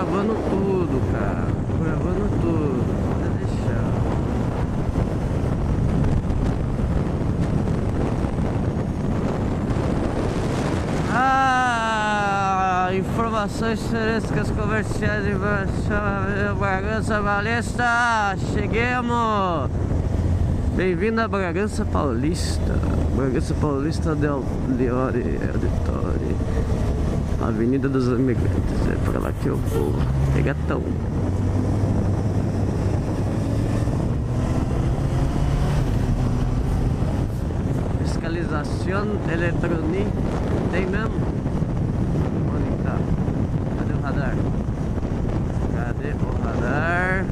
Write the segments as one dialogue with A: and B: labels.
A: gravando tudo, cara. Tô gravando tudo. Pode deixar. Informações frescas comerciais de Bragança Paulista. Cheguemos. Bem-vindo a Bragança Paulista. Bragança Paulista del Liore Auditori. Avenida dos Imigrantes. É pra lá que eu vou. Pegatão. Fiscalização eletrônica. Tem mesmo? Onde tá? Cadê o radar? Cadê o radar?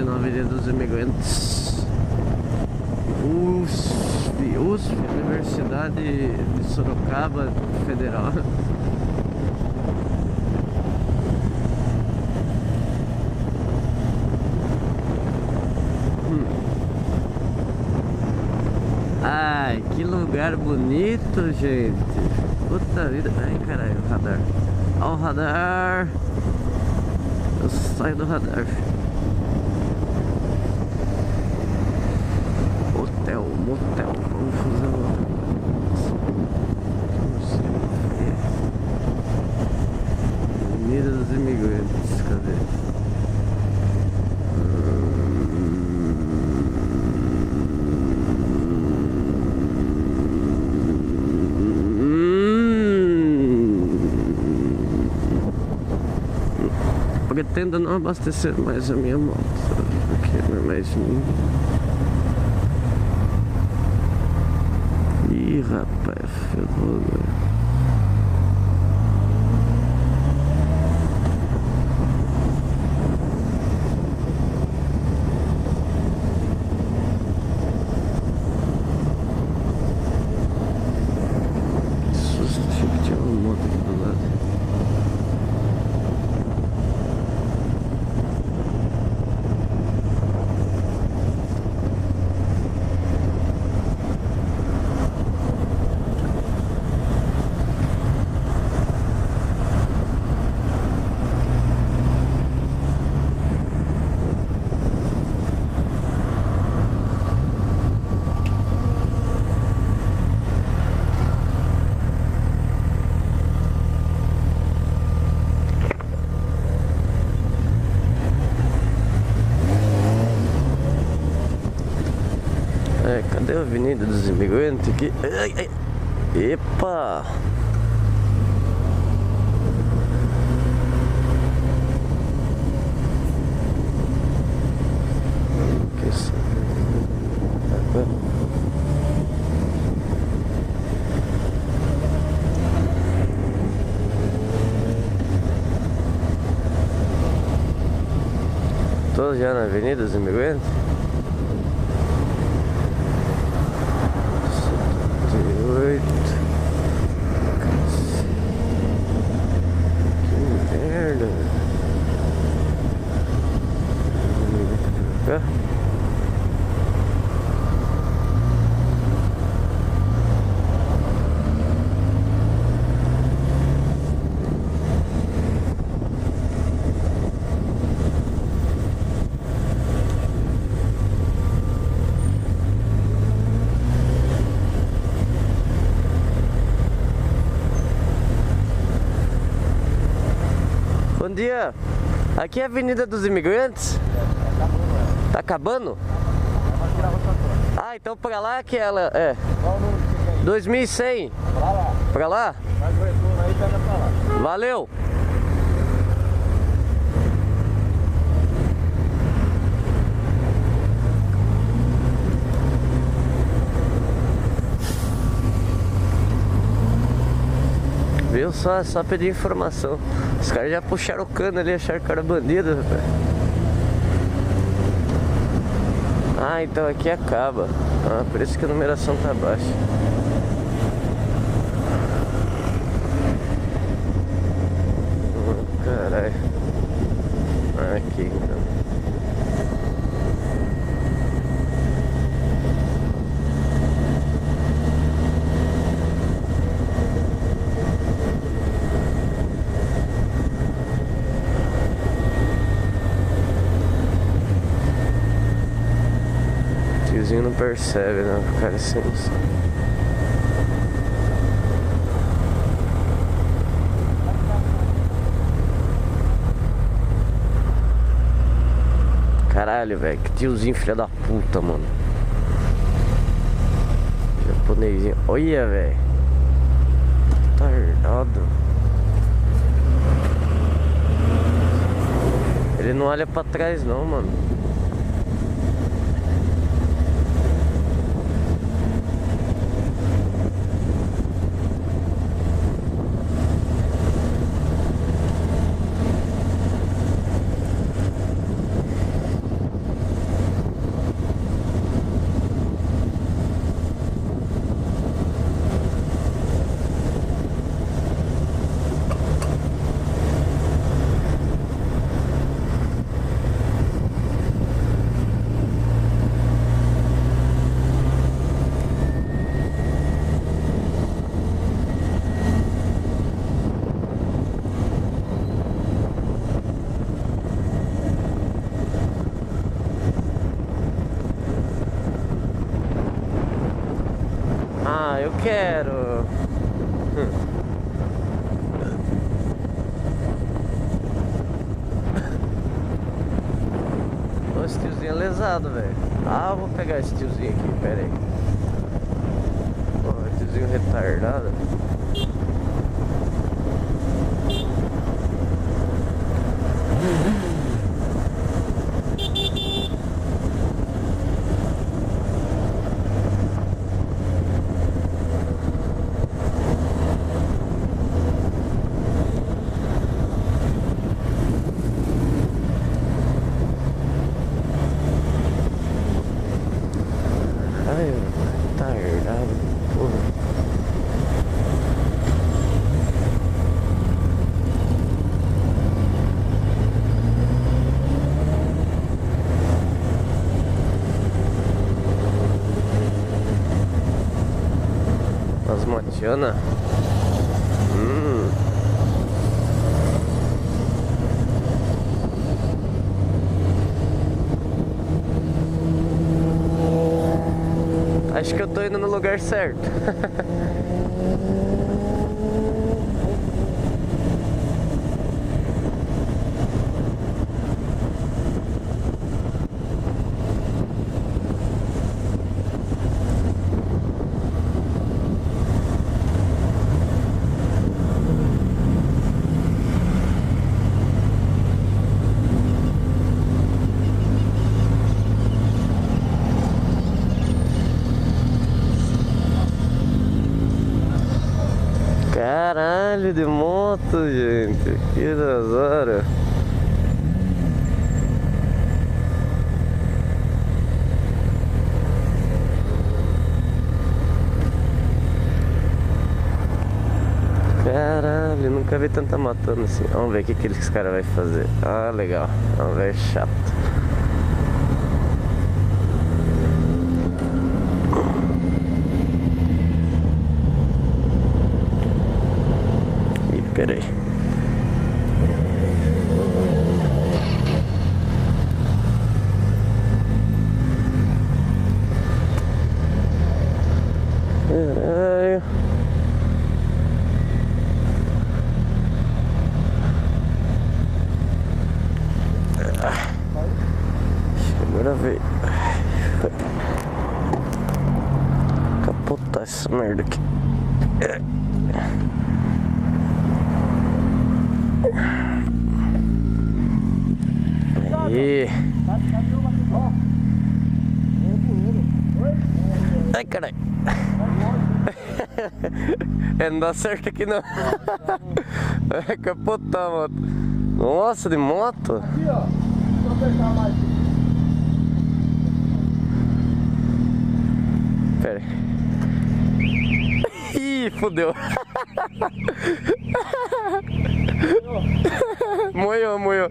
A: Na Avenida dos Imigrantes, USP, Universidade de Sorocaba Federal. Ai, que lugar bonito, gente. Puta vida. Ai, caralho, o radar. Ó o radar. Eu saio do radar. Motel, vamos fazer Avenida dos Imigrantes, cadê? Pretendo não abastecer mais a minha moto, porque não é mais Ih, rapaz, ferrou, velho. Que susto, achei que tinha uma moto aqui do lado. Cadê a Avenida dos Imigrantes aqui? Ai, ai. Epa! Que isso? Tô já na Avenida dos Imigrantes? Que merda. Bom dia, aqui é a Avenida dos Imigrantes? Tá acabando? Ah, então pra lá que ela é. 2100. Pra lá? Faz o retorno aí e pega pra lá. Valeu! Viu? Só pedir informação. Os caras já puxaram o cano ali, acharam que era bandido, rapaz. Ah, então aqui acaba. Ah, por isso que a numeração tá baixa. Caralho. Aqui então. Tiozinho não percebe, né? O cara assim. Caralho, velho, que tiozinho filha da puta, mano. Japonesinho. Olha, velho. Tardado. Ele não olha pra trás não, mano. Ah, eu quero. Ô, esse tiozinho é lesado, velho. Ah, eu vou pegar esse tiozinho aqui, pera aí. Pô, tiozinho retardado. Ai, retardado, porra. As motiana. Acho que eu tô indo no lugar certo. Caralho, de moto, gente. Que das horas. Caralho, nunca vi tanta moto assim. Vamos ver o que aqueles caras vão fazer. Ah, legal. Vamos ver, chato. Pera aí. Caralho. Agora veio. Capotar essa merda aqui. Aí. Ai, caralho. Não dá certo aqui não. Vai capotar a moto. Nossa, de moto?
B: Aqui, ó. Deixa eu apertar mais.
A: fudeu. Moiou, moiou.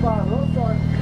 B: Parou, sorte.